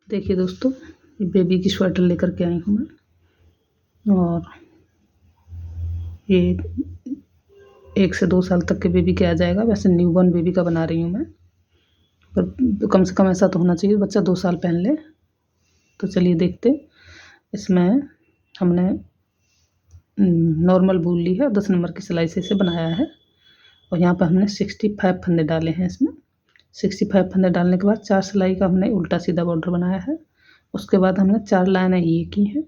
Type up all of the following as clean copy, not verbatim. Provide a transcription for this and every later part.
देखिए दोस्तों, ये बेबी की स्वेटर लेकर के आई हूँ मैं। और ये 1 से 2 साल तक के बेबी के आ जाएगा। वैसे न्यूबॉर्न बेबी का बना रही हूँ मैं, पर कम से कम ऐसा तो होना चाहिए बच्चा 2 साल पहन ले। तो चलिए देखते। इसमें हमने नॉर्मल वूल ली है और 10 नंबर की सिलाई से इसे बनाया है। और यहाँ पर हमने 65 फंदे डाले हैं इसमें। 65 फंदे डालने के बाद 4 सिलाई का हमने उल्टा सीधा बॉर्डर बनाया है। उसके बाद हमने 4 लाइनें ये की हैं।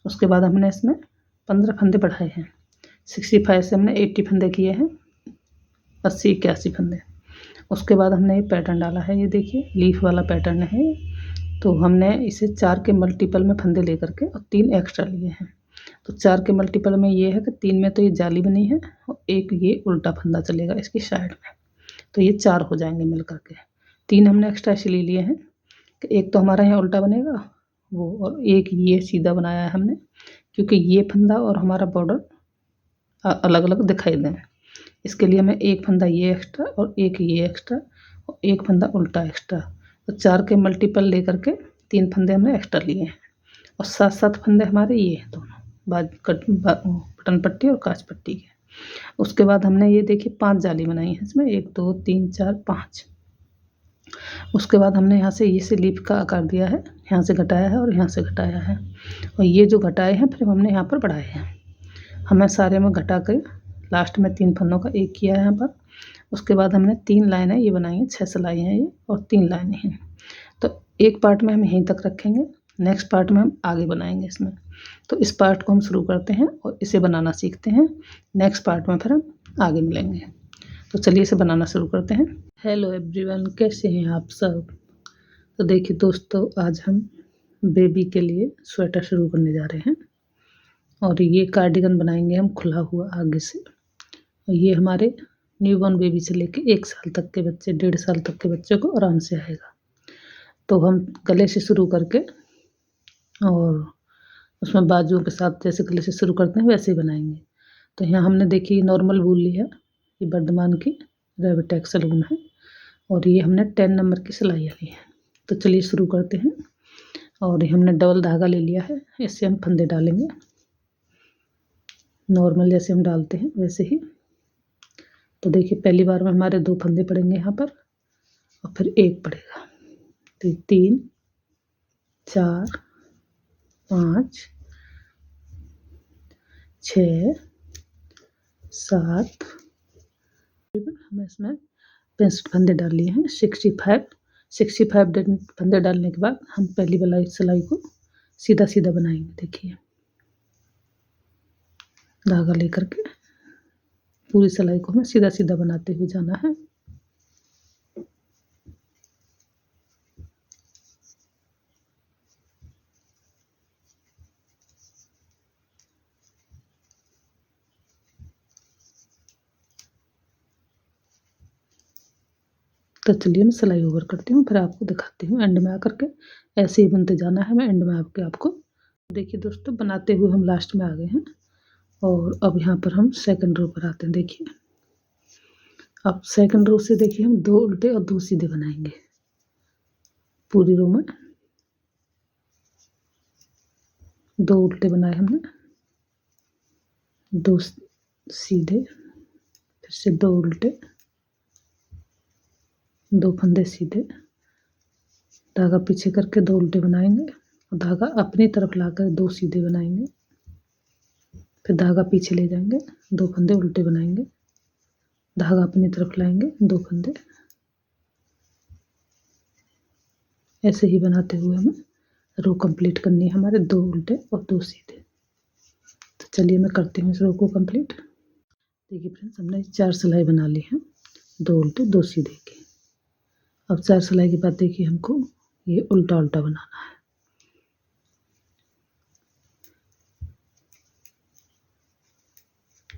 उसके बाद हमने इसमें 15 फंदे बढ़ाए हैं। 65 से हमने 80 फंदे किए हैं, 80-81 फंदे। उसके बाद हमने ये पैटर्न डाला है, ये देखिए लीफ वाला पैटर्न है। तो हमने इसे 4 के मल्टीपल में फंदे लेकर के और 3 एक्स्ट्रा लिए हैं। तो 4 के मल्टीपल में ये है कि 3 में तो ये जाली बनी है और एक ये उल्टा फंदा चलेगा इसकी साइड में, तो ये 4 हो जाएंगे मिल करके। 3 हमने एक्स्ट्रा इसलिए लिए हैं कि एक तो हमारा यहाँ उल्टा बनेगा वो, और एक ये सीधा बनाया है हमने क्योंकि ये फंदा और हमारा बॉर्डर अलग अलग दिखाई दें। इसके लिए मैं एक फंदा ये एक्स्ट्रा और एक ये एक्स्ट्रा और एक फंदा उल्टा एक्स्ट्रा, तो 4 के मल्टीपल लेकर के 3 फंदे हमने एक्स्ट्रा लिए हैं। और 7-7 फंदे हमारे ये हैं दोनों बटन पट्टी और काज पट्टी के। उसके बाद हमने ये देखिए 5 जाली बनाई है इसमें, 1 2 3 4 5। उसके बाद हमने यहाँ से ये से लीफ का आकार दिया है, यहाँ से घटाया है और यहाँ से घटाया है। और ये जो घटाए हैं फिर हमने यहाँ पर बढ़ाए हैं। हमें सारे में घटा कर लास्ट में 3 फंदों का एक किया है यहाँ पर। उसके बाद हमने 3 लाइनें ये बनाई हैं, 6 सिलाई हैं ये और 3 लाइनें हैं। तो एक पार्ट में हम यहीं तक रखेंगे, नेक्स्ट पार्ट में हम आगे बनाएंगे इसमें। तो इस पार्ट को हम शुरू करते हैं और इसे बनाना सीखते हैं। नेक्स्ट पार्ट में फिर हम आगे मिलेंगे। तो चलिए इसे बनाना शुरू करते हैं। हेलो एवरीवन, कैसे हैं आप सब। तो देखिए दोस्तों, आज हम बेबी के लिए स्वेटर शुरू करने जा रहे हैं। और ये कार्डिगन बनाएंगे हम खुला हुआ आगे से। और ये हमारे न्यूबॉर्न बेबी से लेके 1 साल तक के बच्चे, 1.5 साल तक के बच्चे को आराम से आएगा। तो हम गले से शुरू करके और उसमें बाजुओं के साथ जैसे गले से शुरू करते हैं वैसे ही बनाएंगे। तो यहाँ हमने देखिए नॉर्मल वूल ली है, ये बर्धमान की रेबिटेक्स सलून है। और ये हमने 10 नंबर की सिलाइयाँ ली है। तो चलिए शुरू करते हैं। और ये हमने डबल धागा ले लिया है, इससे हम फंदे डालेंगे नॉर्मल जैसे हम डालते हैं वैसे ही। तो देखिए पहली बार में हमारे 2 फंदे पड़ेंगे यहाँ पर और फिर 1 पड़ेगा। तो 3 4 5 6 7 हमें इसमें 65 फंदे डाल लिए हैं। 65 फंदे डालने के बाद हम पहली वाली सिलाई को सीधा सीधा बनाएंगे। देखिए धागा लेकर के पूरी सिलाई को हमें सीधा सीधा बनाते हुए जाना है। तो चलिए मैं सिलाई ओवर करती हूँ, फिर आपको दिखाती हूँ एंड में आकर के। ऐसे ही बनते जाना है, मैं एंड में आपको देखिए दोस्तों बनाते हुए हम लास्ट में आ गए हैं। और अब यहाँ पर हम सेकंड रो पर आते हैं। देखिए अब सेकंड रो से देखिए हम 2 उल्टे और 2 सीधे बनाएंगे। पूरी रो में 2 उल्टे बनाए हमने, 2 सीधे, फिर से 2 उल्टे, 2 फंदे सीधे, धागा पीछे करके 2 उल्टे बनाएंगे और धागा अपनी तरफ लाकर 2 सीधे बनाएंगे। फिर धागा पीछे ले जाएंगे, 2 फंदे उल्टे बनाएंगे, धागा अपनी तरफ लाएंगे, 2 फंदे। ऐसे ही बनाते हुए हमें रो कंप्लीट करनी है, हमारे 2 उल्टे और 2 सीधे। तो चलिए मैं करती हूँ इस रो को कंप्लीट। देखिए फ्रेंड्स, हमने 4 सिलाई बना ली है, 2 उल्टे 2 सीधे की। अब 4 सिलाई के बाद देखिए हमको ये उल्टा उल्टा बनाना है।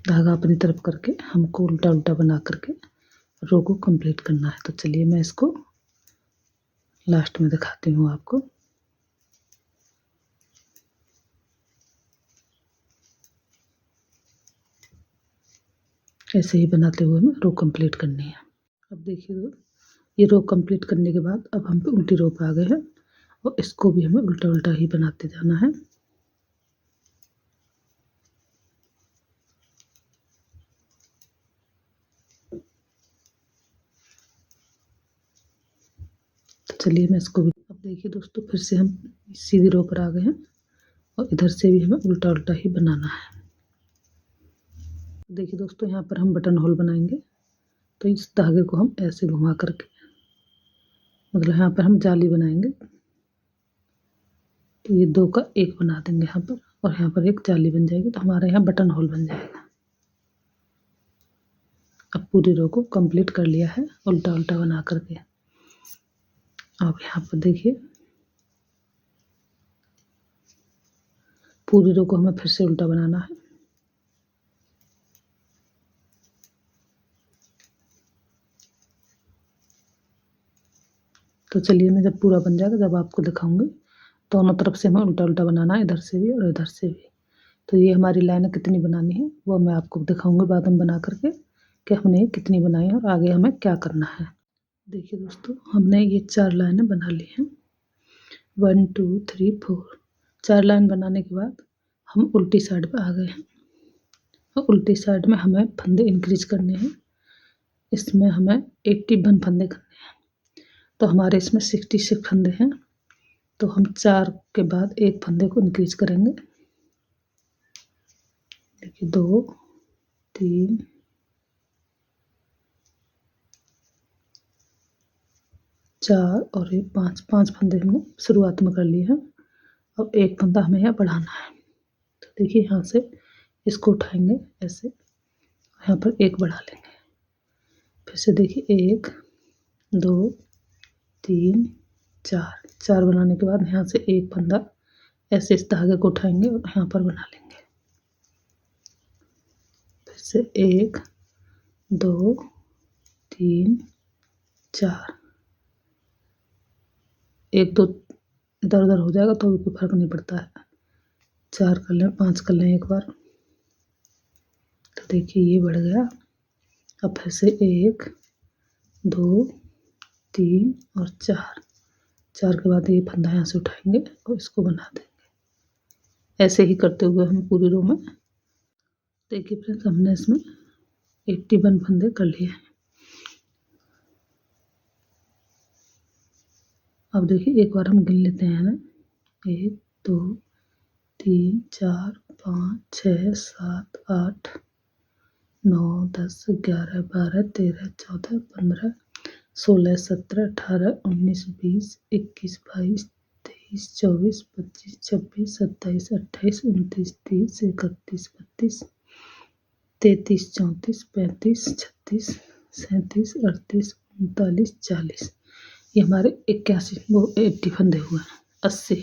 धागा अपनी तरफ करके हमको उल्टा उल्टा बना करके रो को कंप्लीट करना है। तो चलिए मैं इसको लास्ट में दिखाती हूँ आपको। ऐसे ही बनाते हुए हमें रो कंप्लीट करनी है। अब देखिए ये रो कंप्लीट करने के बाद अब हम उल्टी रो पे आ गए हैं। और इसको भी हमें उल्टा उल्टा ही बनाते जाना है। तो चलिए मैं इसको भी, अब देखिए दोस्तों फिर से हम सीधी रो पर आ गए हैं और इधर से भी हमें उल्टा उल्टा ही बनाना है। देखिए दोस्तों यहाँ पर हम बटन होल बनाएंगे, तो इस धागे को हम ऐसे घुमा करके, मतलब यहाँ पर हम जाली बनाएंगे, तो ये दो का एक बना देंगे यहाँ पर, और यहाँ पर एक जाली बन जाएगी, तो हमारे यहाँ बटन होल बन जाएगा। अब पूरी रो को कंप्लीट कर लिया है उल्टा उल्टा बना करके। अब यहाँ पर देखिए पूरी रो को हमें फिर से उल्टा बनाना है। तो चलिए मैं जब पूरा बन जाएगा जब आपको दिखाऊंगी। दोनों तरफ से हमें उल्टा उल्टा बनाना है, इधर से भी और इधर से भी। तो ये हमारी लाइनें कितनी बनानी है वो मैं आपको दिखाऊंगी बाद में बना करके कि हमने कितनी बनाई है और आगे हमें क्या करना है। देखिए दोस्तों हमने ये 4 लाइनें बना ली हैं, 1 2 3 4। 4 लाइन बनाने के बाद हम उल्टी साइड पे आ गए हैं और उल्टी साइड में हमें फंदे इंक्रीज करने हैं। इसमें हमें 81 फंदे करने हैं, तो हमारे इसमें 66 फंदे हैं, तो हम 4 के बाद एक फंदे को इंक्रीज करेंगे। देखिए 2 3 4 और ये 5 फंदे हमने शुरुआत में कर लिए हैं। अब एक फंदा हमें यहाँ बढ़ाना है, तो देखिए यहाँ से इसको उठाएंगे ऐसे, यहाँ पर एक बढ़ा लेंगे। फिर से देखिए 1 2 3 4। 4 बनाने के बाद यहाँ से एक फंदा ऐसे इस धागे को उठाएंगे और यहाँ पर बना लेंगे। फिर से 1 2 3 4। 1 2 इधर उधर हो जाएगा तो भी कोई फर्क नहीं पड़ता है। 4 कर लें, 5 कर लें एक बार, तो देखिए ये बढ़ गया। अब फिर से 1 2 3 और 4। 4 के बाद ये फंदा यहाँ से उठाएंगे और इसको बना देंगे। ऐसे ही करते हुए हम पूरी रो में, देखिए फ्रेंड्स हमने इसमें 81 फंदे कर लिए हैं। अब देखिए एक बार हम गिन लेते हैं ना, 1 2 3 4 5 6 7 8 9 10 11 12 13 14 15 16 17 18 19 20 21 22 23 24 25 26 27 28 29 30 31 32 33 34 35 36 37 38 39 40। ये हमारे 81 वो 80 फंदे हुए हैं, 80।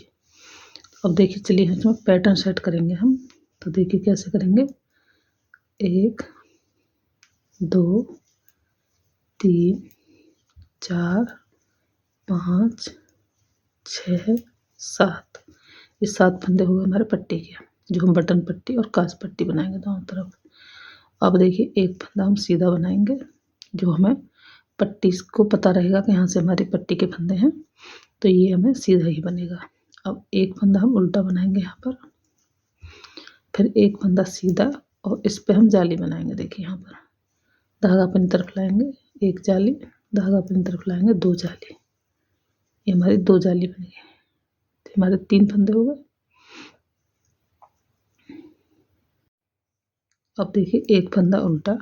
अब देखिए चलिए इसमें पैटर्न सेट करेंगे हम। तो देखिए कैसे करेंगे, 1 2 3 4 5 6 7। ये 7 फंदे हुए हमारे पट्टी के, जो हम बटन पट्टी और काज पट्टी बनाएंगे दोनों तरफ। अब देखिए एक फंदा हम सीधा बनाएंगे, जो हमें पट्टी को पता रहेगा कि यहाँ से हमारी पट्टी के फंदे हैं, तो ये हमें सीधा ही बनेगा। अब एक फंदा हम उल्टा बनाएंगे यहाँ पर, फिर एक फंदा सीधा और इस पे हम जाली बनाएंगे। देखिए यहाँ पर धागा अपनी तरफ लाएंगे, एक जाली, धागा अपनी तरफ लाएंगे, 2 जाली। ये हमारी 2 जाली बन गई, तो हमारे 3 फंदे हो गए। अब देखिए एक फंदा उल्टा,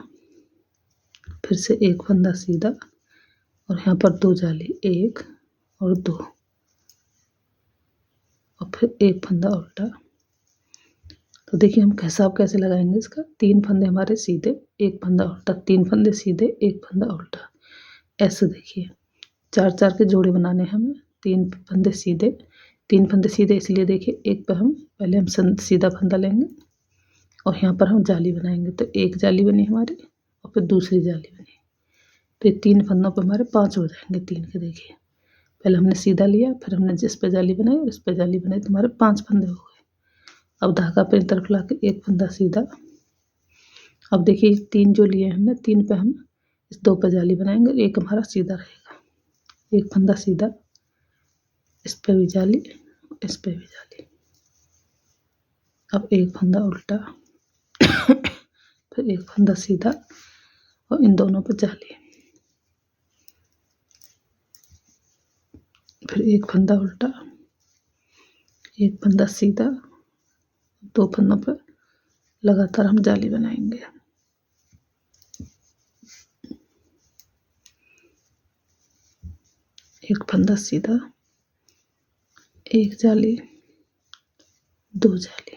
फिर से एक फंदा सीधा और यहाँ पर 2 जाली, 1 और 2, और फिर एक फंदा उल्टा। तो देखिए हम हिसाब कैसे लगाएंगे इसका, 3 फंदे हमारे सीधे, एक फंदा उल्टा, 3 फंदे सीधे, एक फंदा उल्टा, ऐसे देखिए 4-4 के जोड़े बनाने हैं हमें। 3 फंदे सीधे, 3 फंदे सीधे इसलिए देखिए एक पे हम पहले हम सीधा फंदा लेंगे और यहाँ पर हम जाली बनाएंगे, तो एक जाली बनी हमारी और फिर दूसरी जाली बनी, तो ये 3 फंदों पे हमारे 5 हो जाएंगे 3 के। देखिए पहले हमने सीधा लिया, फिर हमने जिस पे जाली बनाई और इस पे जाली बनाई, तो हमारे 5 फंदे हो गए। अब धागा अपनी तरफ ला के एक फंदा सीधा। अब देखिए 3 जो लिए हमने, 3 पे हम इस 2 पे जाली बनाएंगे, एक हमारा सीधा रहेगा। एक फंदा सीधा, इस पे भी जाली, इस पे भी जाली। अब एक फंदा उल्टा, फिर एक फंदा सीधा और इन दोनों पर जाली, फिर एक फंदा उल्टा, एक फंदा सीधा, दो फंदों पर लगातार हम जाली बनाएंगे। एक फंदा सीधा, एक जाली, दो जाली,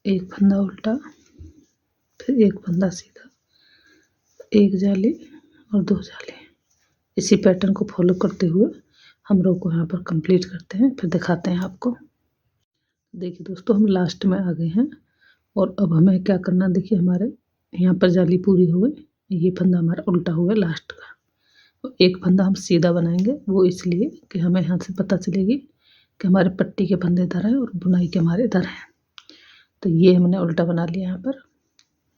एक फंदा उल्टा, फिर एक फंदा सीधा, एक जाली और दो जाली। इसी पैटर्न को फॉलो करते हुए हम रो को यहाँ पर कंप्लीट करते हैं, फिर दिखाते हैं आपको। देखिए दोस्तों, हम लास्ट में आ गए हैं और अब हमें क्या करना, देखिए हमारे यहाँ पर जाली पूरी हो गई, ये फंदा हमारा उल्टा हुआ लास्ट का। तो एक फंदा हम सीधा बनाएंगे, वो इसलिए कि हमें यहाँ से पता चलेगी कि हमारे पट्टी के फंदे इधर हैं और बुनाई के हमारे इधर हैं। तो ये हमने उल्टा बना लिया यहाँ पर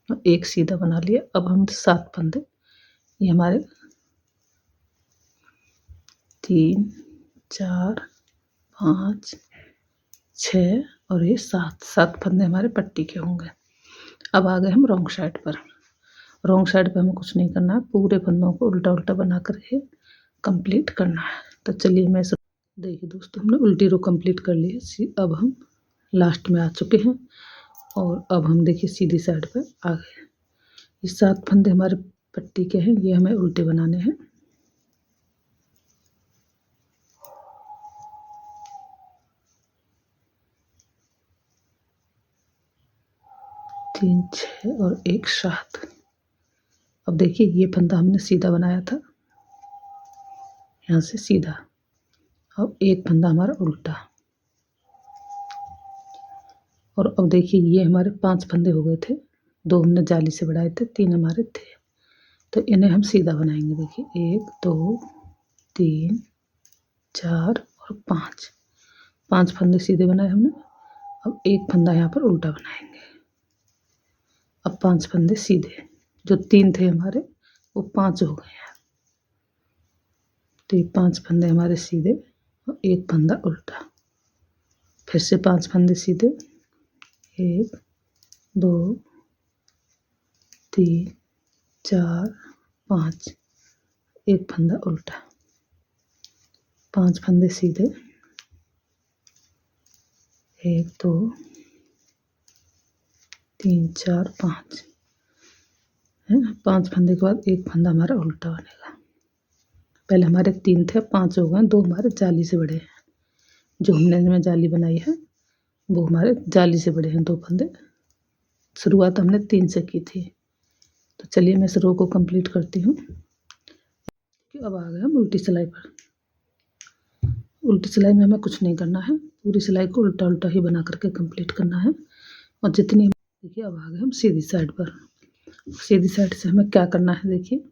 और एक सीधा बना लिया। अब हम 7 फंदे, ये हमारे 3 4 5 6 और ये 7 फंदे हमारे पट्टी के होंगे। अब आ गए हम रॉन्ग साइड पर। रॉन्ग साइड पे हमें कुछ नहीं करना है, पूरे फंदों को उल्टा उल्टा बना करके कंप्लीट करना है। तो चलिए मैं देखिए दोस्तों, हमने उल्टी रो कंप्लीट कर ली है। अब हम लास्ट में आ चुके हैं और अब हम देखिए सीधी साइड पर आ गए। ये 7 फंदे हमारे पट्टी के हैं, ये हमें उल्टे बनाने हैं। तीन, 6 और एक 7। अब देखिए ये फंदा हमने सीधा बनाया था, यहाँ से सीधा। अब एक फंदा हमारा उल्टा और अब देखिए ये हमारे 5 फंदे हो गए थे, 2 हमने जाली से बढ़ाए थे, 3 हमारे थे। तो इन्हें हम सीधा बनाएंगे। देखिए 1 2 3 4 और 5 फंदे सीधे बनाए हमने। अब एक फंदा यहाँ पर उल्टा बनाएंगे। अब 5 फंदे सीधे, जो 3 थे हमारे वो 5 हो गए हैं। तो ये 5 फंदे हमारे सीधे और एक फंदा उल्टा, फिर से 5 फंदे सीधे, 1 2 3 4 5, एक फंदा उल्टा, 5 फंदे सीधे, 1 2 3 4 5 है। 5 फंदे के बाद एक फंदा हमारा उल्टा बनेगा। पहले हमारे 3 थे, 5 हो गए, 2 हमारे जाली से बड़े हैं। जो हमने इनमें जाली बनाई है वो हमारे जाली से बड़े हैं 2 फंदे। शुरुआत हमने 3 से की थी। तो चलिए मैं इस रो को कंप्लीट करती हूँ। अब आ गए हम उल्टी सिलाई पर। उल्टी सिलाई में हमें कुछ नहीं करना है, पूरी सिलाई को उल्टा उल्टा ही बना करके कंप्लीट करना है। और जितनी, देखिए अब आ गए हम सीधी साइड पर। सीधी साइड से हमें क्या करना है, देखिए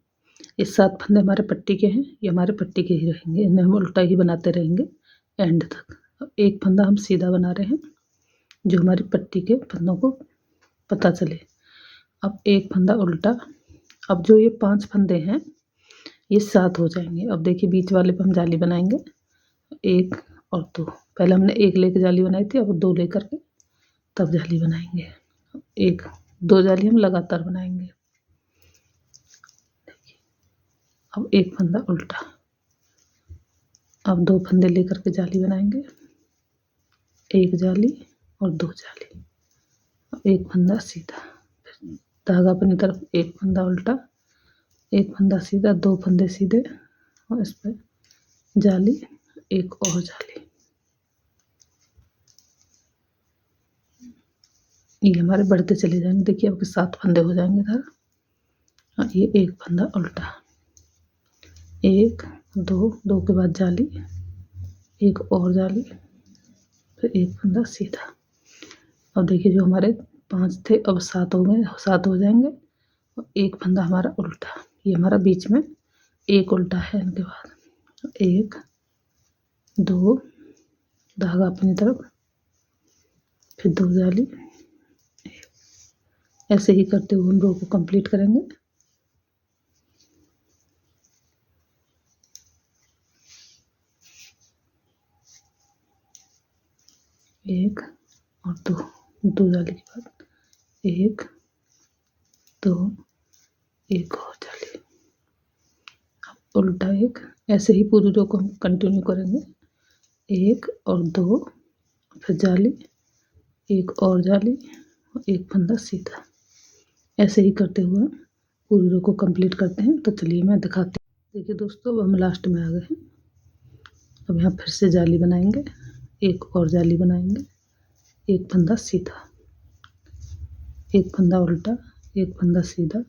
ये 7 फंदे हमारे पट्टी के हैं, ये हमारे पट्टी के ही रहेंगे, इन्हें हम उल्टा ही बनाते रहेंगे एंड तक। अब एक फंदा हम सीधा बना रहे हैं, जो हमारी पट्टी के फंदों को पता चले। अब एक फंदा उल्टा। अब जो ये 5 फंदे हैं ये 7 हो जाएंगे। अब देखिए बीच वाले पे हम जाली बनाएंगे, 1 और 2। पहले हमने 1 लेकर जाली बनाई थी, अब 2 लेकर के तब जाली बनाएंगे। 1 2 जाली हम लगातार बनाएंगे। अब एक फंदा उल्टा, अब 2 फंदे लेकर के जाली बनाएंगे, 1 जाली और 2 जाली। अब एक फंदा सीधा, धागा अपनी तरफ, एक फंदा उल्टा, एक फंदा सीधा, 2 फंदे सीधे और इस पर जाली, एक और जाली। ये हमारे बढ़ते चले जाएंगे। देखिए अब 7 फंदे हो जाएंगे इधर। और ये एक फंदा उल्टा, 1 2 2 के बाद जाली, एक और जाली, फिर एक फंदा सीधा। अब देखिए जो हमारे 5 थे अब 7 हो गए, 7 हो जाएंगे। और एक फंदा हमारा उल्टा, ये हमारा बीच में एक उल्टा है। इनके बाद 1 2, धागा अपनी तरफ, फिर 2 जाली। ऐसे ही करते हुए हम रो को कंप्लीट करेंगे। एक और दो, दो जाली के बाद एक, दो, एक और जाली, उल्टा एक। ऐसे ही पूरी रो को हम कंटिन्यू करेंगे। एक और दो, फिर जाली, एक और जाली, एक फंदा सीधा। ऐसे ही करते हुए पूरी रो को कंप्लीट करते हैं। तो चलिए मैं दिखाती हूँ। देखिए दोस्तों, अब हम लास्ट में आ गए हैं। अब यहाँ फिर से जाली बनाएंगे, एक और जाली बनाएंगे, एक फंदा सीधा, एक फंदा उल्टा, एक फंदा सीधा,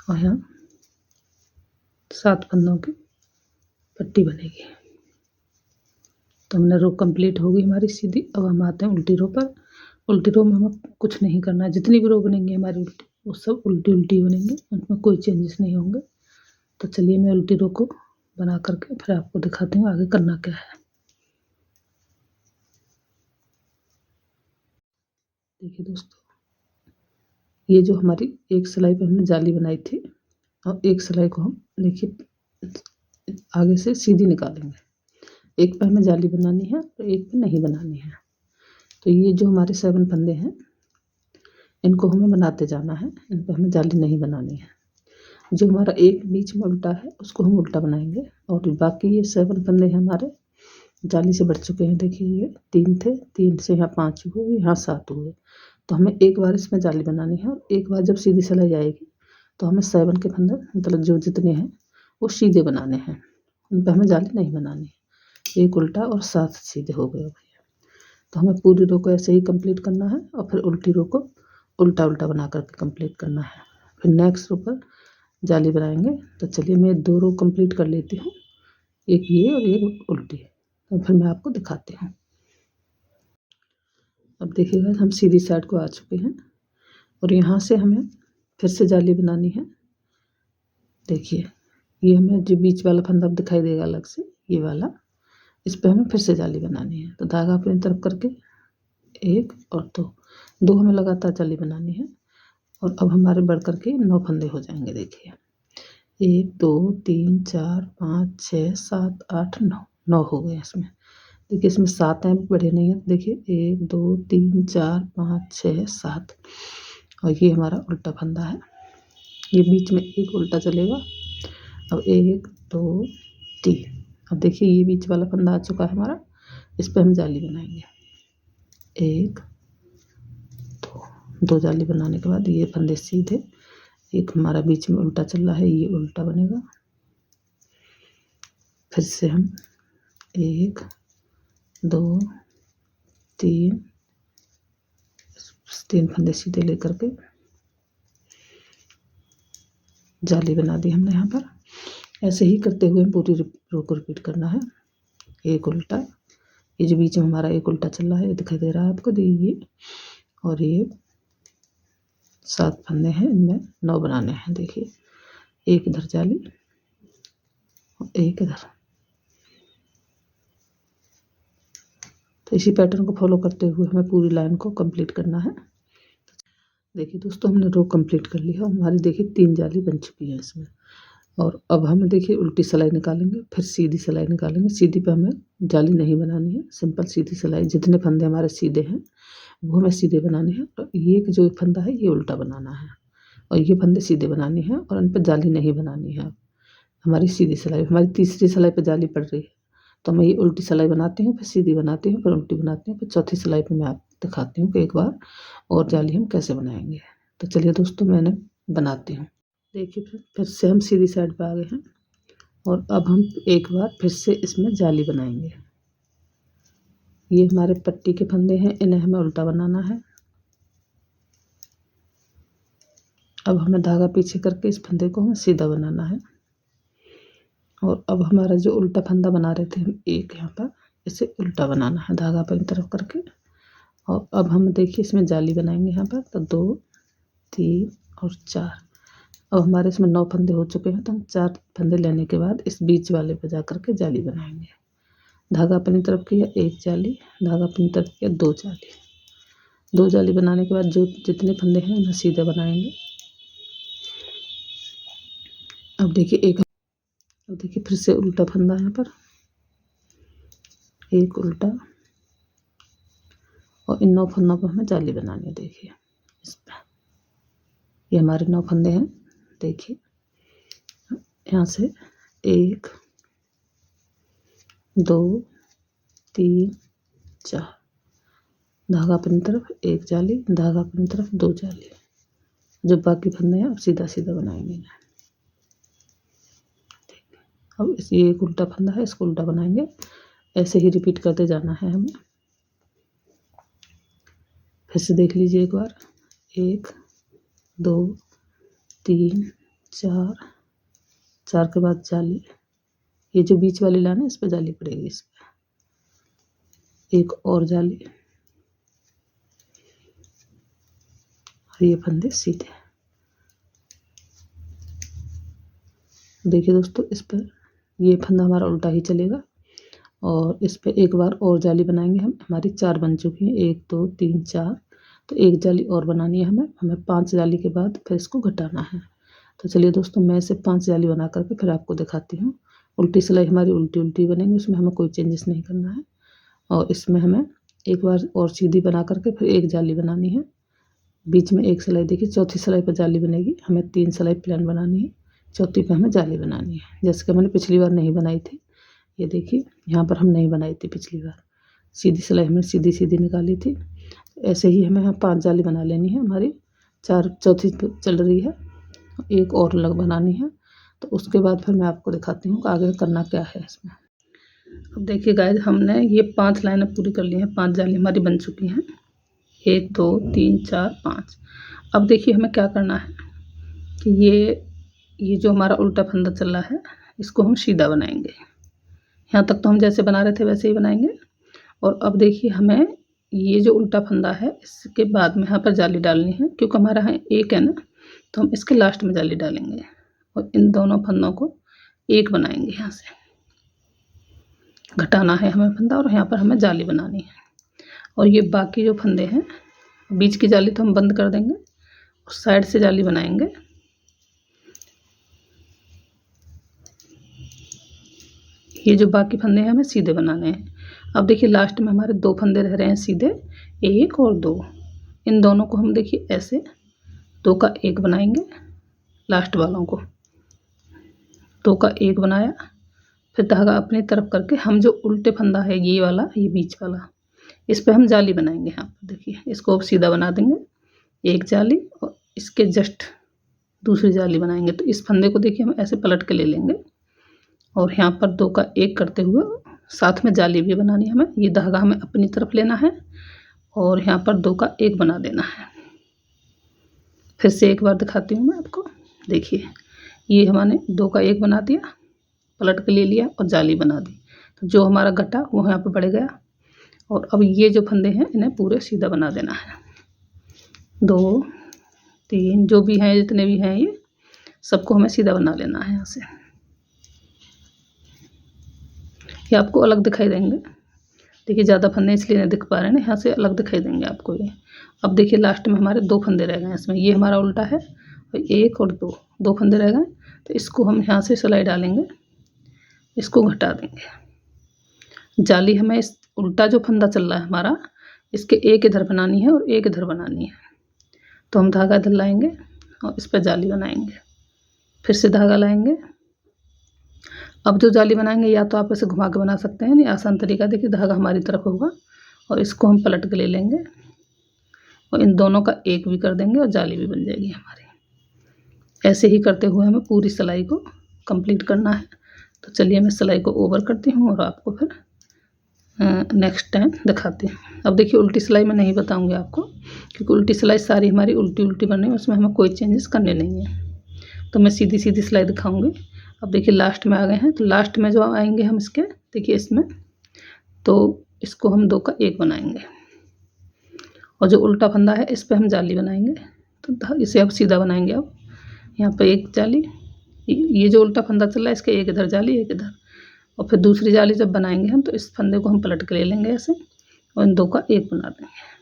और यहाँ 7 फंदों की पट्टी बनेगी। तो हमने रो कंप्लीट होगी हमारी सीधी। अब हम आते हैं उल्टी रो पर। उल्टी रो में हमें कुछ नहीं करना है। जितनी भी रो बनेंगी हमारी उल्टी, वो सब उल्टी उल्टी बनेंगे, उनमें कोई चेंजेस नहीं होंगे। तो चलिए मैं उल्टी रो को बना करके फिर आपको दिखाती हूँ आगे करना क्या है। देखिए दोस्तों, ये जो हमारी एक सिलाई पे हमने जाली बनाई थी, और एक सिलाई को हम देखिए आगे से सीधी निकालेंगे। एक पे हमें जाली बनानी है और एक पे नहीं बनानी है। तो ये जो हमारे 7 फंदे हैं, इनको हमें बनाते जाना है, इन पर हमें जाली नहीं बनानी है। जो हमारा एक बीच में उल्टा है उसको हम उल्टा बनाएंगे, और बाकी ये 7 फंदे हमारे जाली से बढ़ चुके हैं। देखिए ये 3 थे, 3 से यहाँ 5 हुए, यहाँ 7 हुए। तो हमें एक बार इसमें जाली बनानी है, और एक बार जब सीधी सिलाई आएगी तो हमें 7 के फंदे, मतलब जो जितने हैं वो सीधे बनाने हैं, उन पर हमें जाली नहीं बनानी है। एक उल्टा और 7 सीधे हो गए भैया। तो हमें पूरी रो को ऐसे ही कंप्लीट करना है, और फिर उल्टी रो को उल्टा उल्टा बना करके कंप्लीट करना है। फिर नेक्स्ट रो पर जाली बनाएंगे। तो चलिए मैं 2 रो कंप्लीट कर लेती हूँ, एक ये और एक उल्टी। तो फिर मैं आपको दिखाती हूँ। अब देखिएगा हम सीधी साइड को आ चुके हैं, और यहाँ से हमें फिर से जाली बनानी है। देखिए ये हमें जो बीच वाला फंदा दिखाई देगा अलग से, ये वाला, इस पर हमें फिर से जाली बनानी है। तो धागा अपनी तरफ करके एक और दो हमें लगातार जाली बनानी है। और अब हमारे बढ़ करके 9 फंदे हो जाएंगे। देखिए 1 2 3 4 5 6 7 8 9, 9 हो गए इसमें। देखिए इसमें 7 हैं, बढ़े नहीं है। देखिए 1 2 3 4 5 6 7, और ये हमारा उल्टा फंदा है। ये बीच में एक उल्टा चलेगा। अब 1 2 3, अब देखिए ये बीच वाला फंदा आ चुका है हमारा, इस पर हम जाली बनाएंगे। 1 2 जाली बनाने के बाद ये फंदे सीधे, एक हमारा बीच में उल्टा चल रहा है, ये उल्टा बनेगा। फिर से हम 1 2 3 फंदे सीधे लेकर के जाली बना दी हमने यहाँ पर। ऐसे ही करते हुए पूरी रो को रिपीट करना है। एक उल्टा, ये जो बीच में हमारा एक उल्टा चल रहा है, ये दिखाई दे रहा है आपको, ये, और ये 7 फंदे हैं, इनमें 9 बनाने हैं। देखिए एक इधर जाली और एक इधर। तो इसी पैटर्न को फॉलो करते हुए हमें पूरी लाइन को कंप्लीट करना है। देखिए दोस्तों, हमने रो कंप्लीट कर ली है। हमारी देखिए 3 जाली बन चुकी है इसमें। और अब हमें देखिए उल्टी सिलाई निकालेंगे, फिर सीधी सिलाई निकालेंगे। सीधी पे हमें जाली नहीं बनानी है, सिंपल सीधी सिलाई। जितने फंदे हमारे सीधे हैं वो हमें सीधे बनाने हैं, और ये जो फंदा है ये उल्टा बनाना है, और ये फंदे सीधे बनाने हैं, और उन पर जाली नहीं बनानी है। हमारी सीधी सिलाई, हमारी तीसरी सिलाई पर जाली पड़ रही है, तो मैं ये उल्टी सिलाई बनाती हूँ, फिर सीधी बनाती हूँ, फिर उल्टी बनाती हूँ, फिर चौथी सिलाई पे मैं आपको दिखाती हूँ कि एक बार और जाली हम कैसे बनाएंगे। तो चलिए दोस्तों मैंने बनाती हूँ। देखिए फिर से हम सीधी साइड पे आ गए हैं, और अब हम एक बार फिर से इसमें जाली बनाएंगे। ये हमारे पट्टी के फंदे हैं, इन्हें हमें उल्टा बनाना है। अब हमें धागा पीछे करके इस फंदे को हमें सीधा बनाना है। और अब हमारा जो उल्टा फंदा बना रहे थे हम एक, यहाँ पर इसे उल्टा बनाना है धागा अपनी तरफ करके। और अब हम देखिए इसमें जाली बनाएंगे यहाँ पर। तो 2 3 और 4, अब हमारे इसमें 9 फंदे हो चुके हैं। तो हम 4 फंदे लेने के बाद इस बीच वाले पे जा करके जाली बनाएंगे। धागा अपनी तरफ किया, एक जाली, धागा अपनी तरफ किया, 2 जाली। 2 जाली बनाने के बाद जो जितने फंदे हैं उन्हें सीधे बनाएंगे। अब देखिए फिर से उल्टा फंदा यहाँ पर, एक उल्टा, और इन 9 फंदों पर हमें जाली बनानी है। देखिए इस पर ये हमारे 9 फंदे हैं। देखिए यहाँ से 1 2 3 4 धागा अपनी तरफ 1 जाली, धागा अपनी तरफ 2 जाली। जो बाकी फंदे हैं अब सीधा सीधा बनाएंगे। अब ये एक उल्टा फंदा है, इसको उल्टा बनाएंगे। ऐसे ही रिपीट करते जाना है हमें। फिर से देख लीजिए एक बार। 1 2 3 4 4 के बाद जाली। ये जो बीच वाली लाइन है इस पर जाली पड़ेगी। इस पर एक और जाली और ये फंदे सीधे। देखिए दोस्तों इस पर ये फंदा हमारा उल्टा ही चलेगा और इस पर एक बार और जाली बनाएंगे हम। हमारी 4 बन चुकी हैं, 1 2 3 4। तो एक जाली और बनानी है हमें 5 जाली के बाद फिर इसको घटाना है। तो चलिए दोस्तों मैं इसे 5 जाली बना करके फिर आपको दिखाती हूँ। उल्टी सिलाई हमारी उल्टी उल्टी बनेगी, उसमें हमें कोई चेंजेस नहीं करना है। और इसमें हमें एक बार और सीधी बना करके फिर एक जाली बनानी है, बीच में एक सिलाई। देखिए चौथी सिलाई पर जाली बनेगी। हमें 3 सिलाई प्लेन बनानी है, चौथी पे हमें जाली बनानी है। जैसे कि मैंने पिछली बार नहीं बनाई थी। ये देखिए यहाँ पर हम नहीं बनाई थी पिछली बार, सीधी सिलाई हमने सीधी सीधी निकाली थी। ऐसे ही हमें यहाँ 5 जाली बना लेनी है। हमारी 4 चौथी चल रही है, एक और अलग बनानी है। तो उसके बाद फिर मैं आपको दिखाती हूँ कि आगे करना क्या है इसमें। अब देखिए गाइस हमने ये 5 लाइनें पूरी कर ली हैं। 5 जाली हमारी बन चुकी हैं, 1 2 3 4 5। अब देखिए हमें क्या करना है कि ये जो हमारा उल्टा फंदा चल रहा है इसको हम सीधा बनाएंगे। यहाँ तक तो हम जैसे बना रहे थे वैसे ही बनाएंगे। और अब देखिए हमें ये जो उल्टा फंदा है इसके बाद में यहाँ पर जाली डालनी है, क्योंकि हमारा यहाँ एक है ना, तो हम इसके लास्ट में जाली डालेंगे और इन दोनों फंदों को एक बनाएंगे। यहाँ से घटाना है हमें फंदा और यहाँ पर हमें जाली बनानी है। और ये बाकी जो फंदे हैं बीच की जाली तो हम बंद कर देंगे और साइड से जाली बनाएंगे। ये जो बाकी फंदे हैं हमें सीधे बनाने हैं। अब देखिए लास्ट में हमारे 2 फंदे रह रहे हैं सीधे, 1 और 2। इन दोनों को हम देखिए ऐसे 2 का 1 बनाएंगे। लास्ट वालों को 2 का 1 बनाया, फिर धागा अपनी तरफ करके हम जो उल्टे फंदा है ये वाला, ये बीच वाला, इस पे हम जाली बनाएंगे। यहाँ पर देखिए इसको अब सीधा बना देंगे, एक जाली और इसके जस्ट दूसरी जाली बनाएंगे। तो इस फंदे को देखिए हम ऐसे पलट के ले लेंगे और यहाँ पर 2 का 1 करते हुए साथ में जाली भी बनानी है हमें। ये धागा हमें अपनी तरफ लेना है और यहाँ पर 2 का 1 बना देना है। फिर से एक बार दिखाती हूँ मैं आपको। देखिए ये हमने 2 का 1 बना दिया, पलट के ले लिया और जाली बना दी। तो जो हमारा घटा वो यहाँ पर बढ़ गया। और अब ये जो फंदे हैं इन्हें पूरे सीधा बना देना है। 2 3 जो भी हैं, जितने भी हैं, ये सबको हमें सीधा बना लेना है। यहाँ से ये आपको अलग दिखाई देंगे। देखिए ज़्यादा फंदे इसलिए नहीं दिख पा रहे हैं, यहाँ से अलग दिखाई देंगे आपको ये। अब देखिए लास्ट में हमारे 2 फंदे रह गए हैं इसमें। ये हमारा उल्टा है और 1 और 2 फंदे रह गए। तो इसको हम यहाँ से सिलाई डालेंगे, इसको घटा देंगे। जाली हमें इस उल्टा जो फंदा चल रहा है हमारा, इसके एक इधर बनानी है और एक इधर बनानी है। तो हम धागा इधर लाएंगे और इस पर जाली बनाएंगे, फिर से धागा लाएंगे। अब जो जाली बनाएंगे या तो आप इसे घुमा के बना सकते हैं, नहीं आसान तरीका देखिए, धागा हमारी तरफ होगा और इसको हम पलट के ले लेंगे और इन दोनों का 1 भी कर देंगे और जाली भी बन जाएगी हमारी। ऐसे ही करते हुए हमें पूरी सिलाई को कंप्लीट करना है। तो चलिए मैं सिलाई को ओवर करती हूँ और आपको फिर नेक्स्ट टाइम दिखाते हैं। अब देखिए उल्टी सिलाई मैं नहीं बताऊंगी आपको, क्योंकि उल्टी सिलाई सारी हमारी उल्टी उल्टी बन रही है, उसमें हमें कोई चेंजेस करने नहीं है। तो मैं सीधी सीधी सिलाई दिखाऊंगी। अब देखिए लास्ट में आ गए हैं, तो लास्ट में जो आएंगे हम इसके, देखिए इसमें, तो इसको हम 2 का 1 बनाएंगे और जो उल्टा फंदा है इस पर हम जाली बनाएंगे। तो इसे अब सीधा बनाएंगे। अब यहाँ पर एक जाली, ये जो उल्टा फंदा चल रहा है इसके एक इधर जाली, एक इधर, और फिर दूसरी जाली जब बनाएंगे हम तो इस फंदे को हम पलट के ले लेंगे ऐसे और इन 2 का 1 बना देंगे।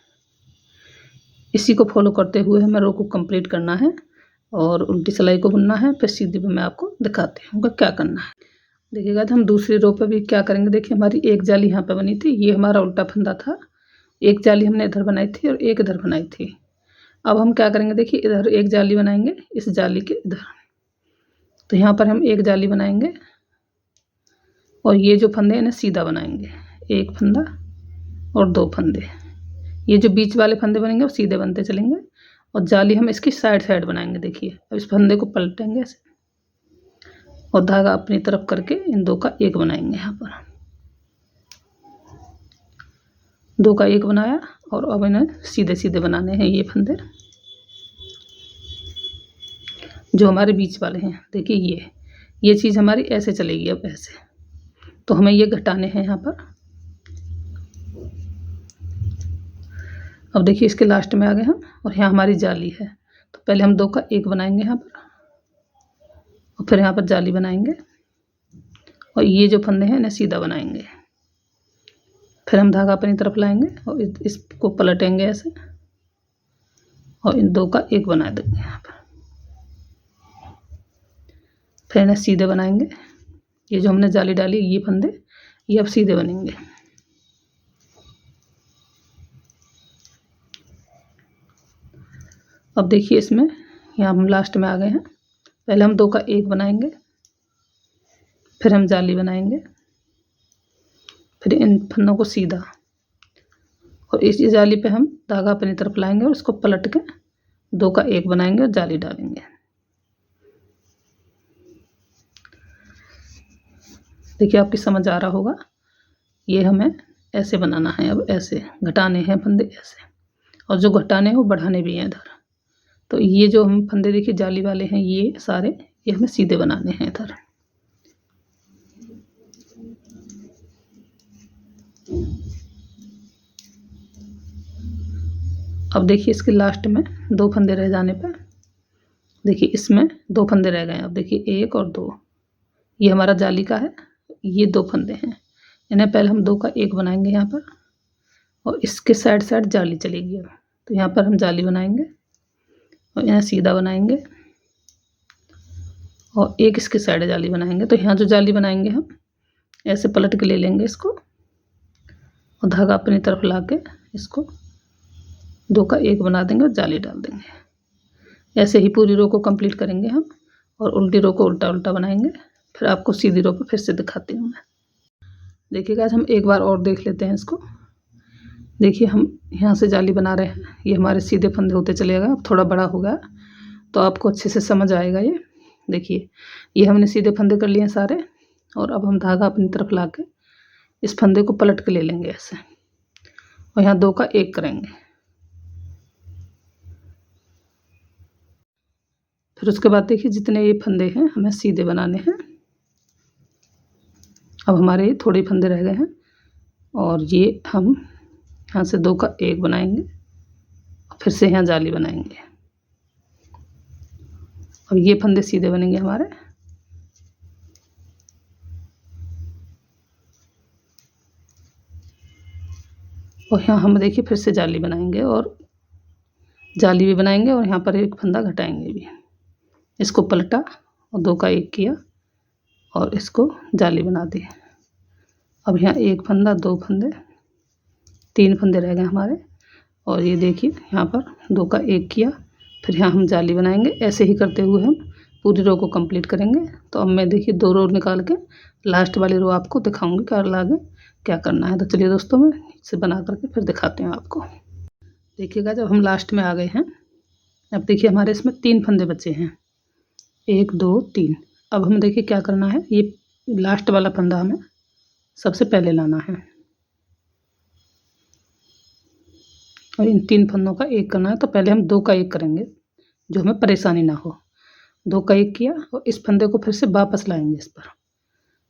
इसी को फॉलो करते हुए हमें रो को कंप्लीट करना है और उल्टी सिलाई को बुनना है। फिर सीधी पे मैं आपको दिखाती हूँ क्या करना है। देखिएगा तो हम दूसरी रो पे भी क्या करेंगे। देखिए हमारी एक जाली यहाँ पे बनी थी, ये हमारा उल्टा फंदा था, एक जाली हमने इधर बनाई थी और एक इधर बनाई थी। अब हम क्या करेंगे, देखिए इधर एक जाली बनाएंगे इस जाली के इधर, तो यहाँ पर हम एक जाली बनाएंगे और ये जो फंदे इन्हें सीधा बनाएंगे, एक फंदा और दो फंदे। ये जो बीच वाले फंदे बनेंगे वो सीधे बनते चलेंगे और जाली हम इसकी साइड साइड बनाएंगे। देखिए अब इस फंदे को पलटेंगे ऐसे और धागा अपनी तरफ करके इन दो का एक बनाएंगे। यहाँ पर दो का एक बनाया और अब इन्हें सीधे सीधे बनाने हैं ये फंदे जो हमारे बीच वाले हैं। देखिए ये चीज़ हमारी ऐसे चलेगी। अब ऐसे तो हमें ये घटाने हैं यहाँ पर। अब देखिए इसके लास्ट में आ गए हम और यहाँ हमारी जाली है, तो पहले हम दो का एक बनाएंगे यहाँ पर और फिर यहाँ पर जाली बनाएंगे और ये जो फंदे हैं इन्हें सीधा बनाएंगे। फिर हम धागा अपनी तरफ लाएंगे और इसको पलटेंगे ऐसे और इन दो का एक बना देंगे यहाँ पर। फिर इन्हें सीधे बनाएंगे। ये जो हमने जाली डाली ये फंदे ये अब सीधे बनेंगे। अब देखिए इसमें यहाँ हम लास्ट में आ गए हैं। पहले हम दो का एक बनाएंगे, फिर हम जाली बनाएंगे, फिर इन फंदों को सीधा और इस जाली पे हम धागा अपनी तरफ लाएंगे और इसको पलट के दो का एक बनाएंगे और जाली डालेंगे। देखिए आपकी समझ आ रहा होगा। ये हमें ऐसे बनाना है। अब ऐसे घटाने हैं फंदे ऐसे, और जो घटाने हैं वो बढ़ाने भी हैं इधर। तो ये जो हम फंदे देखिए जाली वाले हैं ये सारे ये हमें सीधे बनाने हैं इधर। अब देखिए इसके लास्ट में दो फंदे रह जाने पर देखिए इसमें दो फंदे रह गए हैं। अब देखिए एक और दो, ये हमारा जाली का है, ये दो फंदे हैं। इन्हें पहले हम दो का एक बनाएंगे यहाँ पर और इसके साइड साइड जाली चलेगी। अब तो यहाँ पर हम जाली बनाएंगे और यहाँ सीधा बनाएंगे और एक इसके साइड जाली बनाएंगे। तो यहाँ जो जाली बनाएंगे हम ऐसे पलट के ले लेंगे इसको और धागा अपनी तरफ ला के इसको दो का एक बना देंगे और जाली डाल देंगे। ऐसे ही पूरी रो को कंप्लीट करेंगे हम और उल्टी रो को उल्टा उल्टा बनाएंगे। फिर आपको सीधी रो पर फिर से दिखाती हूँ मैं। देखिएगा आज हम एक बार और देख लेते हैं इसको। देखिए हम यहाँ से जाली बना रहे हैं, ये हमारे सीधे फंदे होते चलेगा। अब थोड़ा बड़ा होगा तो आपको अच्छे से समझ आएगा। ये देखिए ये हमने सीधे फंदे कर लिए हैं सारे और अब हम धागा अपनी तरफ ला के इस फंदे को पलट के ले लेंगे ऐसे और यहाँ दो का एक करेंगे। फिर उसके बाद देखिए जितने ये फंदे हैं हमें सीधे बनाने हैं। अब हमारे थोड़े फंदे रह गए हैं और ये हम यहाँ से दो का एक बनाएंगे और फिर से यहाँ जाली बनाएंगे और ये फंदे सीधे बनेंगे हमारे। और यहाँ हम देखिए फिर से जाली बनाएंगे और जाली भी बनाएंगे और यहाँ पर एक फंदा घटाएंगे भी। इसको पलटा और दो का एक किया और इसको जाली बना दी। अब यहाँ एक फंदा दो फंदे तीन फंदे रह गए हमारे और ये देखिए यहाँ पर दो का एक किया, फिर यहाँ हम जाली बनाएंगे। ऐसे ही करते हुए हम पूरी रो को कंप्लीट करेंगे। तो अब मैं देखिए दो रो निकाल के लास्ट वाली रो आपको दिखाऊंगी कि आगे क्या करना है। तो चलिए दोस्तों मैं इसे बना करके फिर दिखाती हूँ आपको। देखिएगा जब हम लास्ट में आ गए हैं, अब देखिए हमारे इसमें तीन फंदे बचे हैं, एक दो तीन। अब हम देखिए क्या करना है, ये लास्ट वाला फंदा हमें सबसे पहले लाना है और इन तीन फंदों का एक करना है। तो पहले हम दो का एक करेंगे जो हमें परेशानी ना हो। दो का एक किया और इस फंदे को फिर से वापस लाएंगे इस पर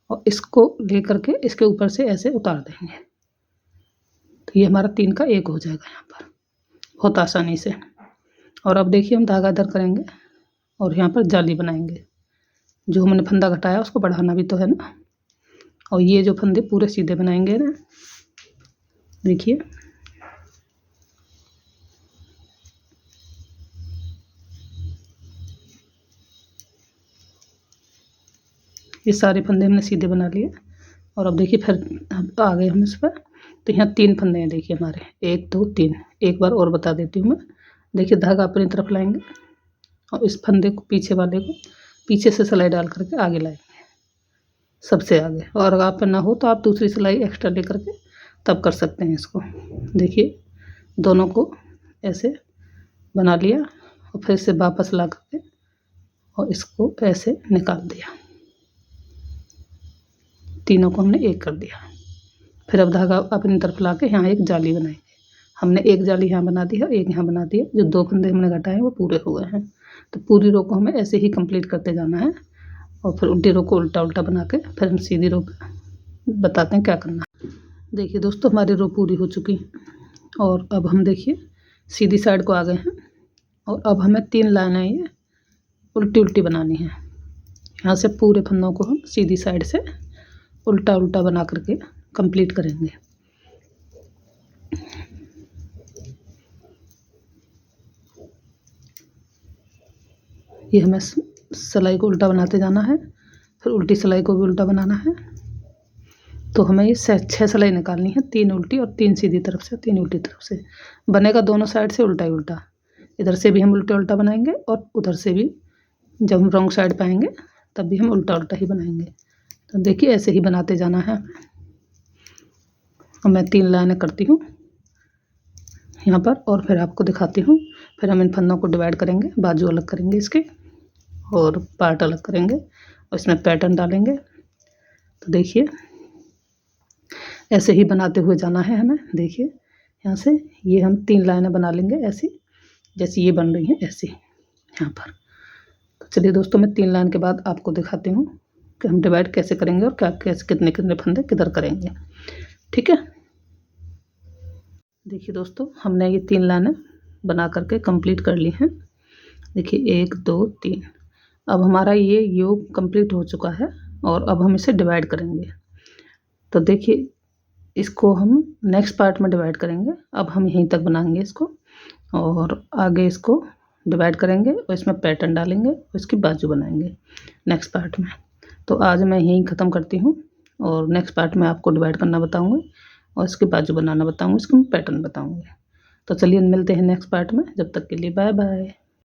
और इसको ले करके इसके ऊपर से ऐसे उतार देंगे। तो ये हमारा तीन का एक हो जाएगा यहाँ पर बहुत आसानी से। और अब देखिए हम धागा इधर करेंगे और यहाँ पर जाली बनाएंगे। जो हमने फंदा घटाया उसको बढ़ाना भी तो है ना। और ये जो फंदे पूरे सीधे बनाएंगे ना, देखिए ये सारे फंदे हमने सीधे बना लिए। और अब देखिए फिर आ गए हम इस पर तो यहाँ 3 फंदे हैं देखिए हमारे, 1 2 3। एक बार और बता देती हूँ मैं। देखिए धागा अपनी तरफ लाएंगे और इस फंदे को पीछे वाले को पीछे से सिलाई डाल करके आगे लाएंगे, सबसे आगे। और अगर आप पे ना हो तो आप दूसरी सिलाई एक्स्ट्रा ले करके तब कर सकते हैं इसको। देखिए दोनों को ऐसे बना लिया और फिर से वापस ला करके और इसको ऐसे निकाल दिया, तीनों को हमने एक कर दिया। फिर अब धागा अपनी तरफ ला के यहाँ एक जाली बनाएंगे। हमने एक जाली यहाँ बना दी है, एक यहाँ बना दी है। जो 2 फंदे हमने घटाए वो पूरे हो गए हैं। तो पूरी रो को हमें ऐसे ही कंप्लीट करते जाना है और फिर उल्टी रो को उल्टा उल्टा बना के फिर हम सीधी रो पे बताते हैं क्या करना है। देखिए दोस्तों हमारी रो पूरी हो चुकी है और अब हम देखिए सीधी साइड को आ गए हैं और अब हमें 3 लाइनें ये उल्टी उल्टी बनानी है। यहाँ से पूरे फंदों को हम सीधी साइड से उल्टा उल्टा बना करके कंप्लीट करेंगे। ये हमें सिलाई को उल्टा बनाते जाना है, फिर उल्टी सिलाई को भी उल्टा बनाना है। तो हमें ये 6 सिलाई निकालनी है, 3 उल्टी और 3 सीधी तरफ से, 3 उल्टी तरफ से बनेगा। दोनों साइड से उल्टा ही उल्टा, इधर से भी हम उल्टा उल्टा बनाएंगे और उधर से भी जब हम रॉन्ग साइड पे आएंगे तब भी हम उल्टा उल्टा ही बनाएंगे। तो देखिए ऐसे ही बनाते जाना है। और मैं 3 लाइनें करती हूँ यहाँ पर और फिर आपको दिखाती हूँ। फिर हम इन फंदों को डिवाइड करेंगे, बाजू अलग करेंगे इसके और पार्ट अलग करेंगे और इसमें पैटर्न डालेंगे। तो देखिए ऐसे ही बनाते हुए जाना है हमें। देखिए यहाँ से ये हम 3 लाइनें बना लेंगे ऐसी, जैसी ये बन रही हैं ऐसी यहाँ पर। तो चलिए दोस्तों मैं 3 लाइन के बाद आपको दिखाती हूँ कि हम डिवाइड कैसे करेंगे और क्या कैसे कितने कितने फंदे किधर करेंगे, ठीक है। देखिए दोस्तों हमने ये 3 लाइनें बना करके कंप्लीट कर ली हैं। देखिए 1 2 3। अब हमारा ये योग कंप्लीट हो चुका है और अब हम इसे डिवाइड करेंगे। तो देखिए इसको हम नेक्स्ट पार्ट में डिवाइड करेंगे। अब हम यहीं तक बनाएंगे इसको और आगे इसको डिवाइड करेंगे और इसमें पैटर्न डालेंगे और इसकी बाजू बनाएंगे नेक्स्ट पार्ट में। तो आज मैं यहीं ख़त्म करती हूँ और नेक्स्ट पार्ट में आपको डिवाइड करना बताऊँगी और इसकी बाजू बनाना बताऊँगी, इसको मैं पैटर्न बताऊँगी। तो चलिए मिलते हैं नेक्स्ट पार्ट में, जब तक के लिए बाय बाय।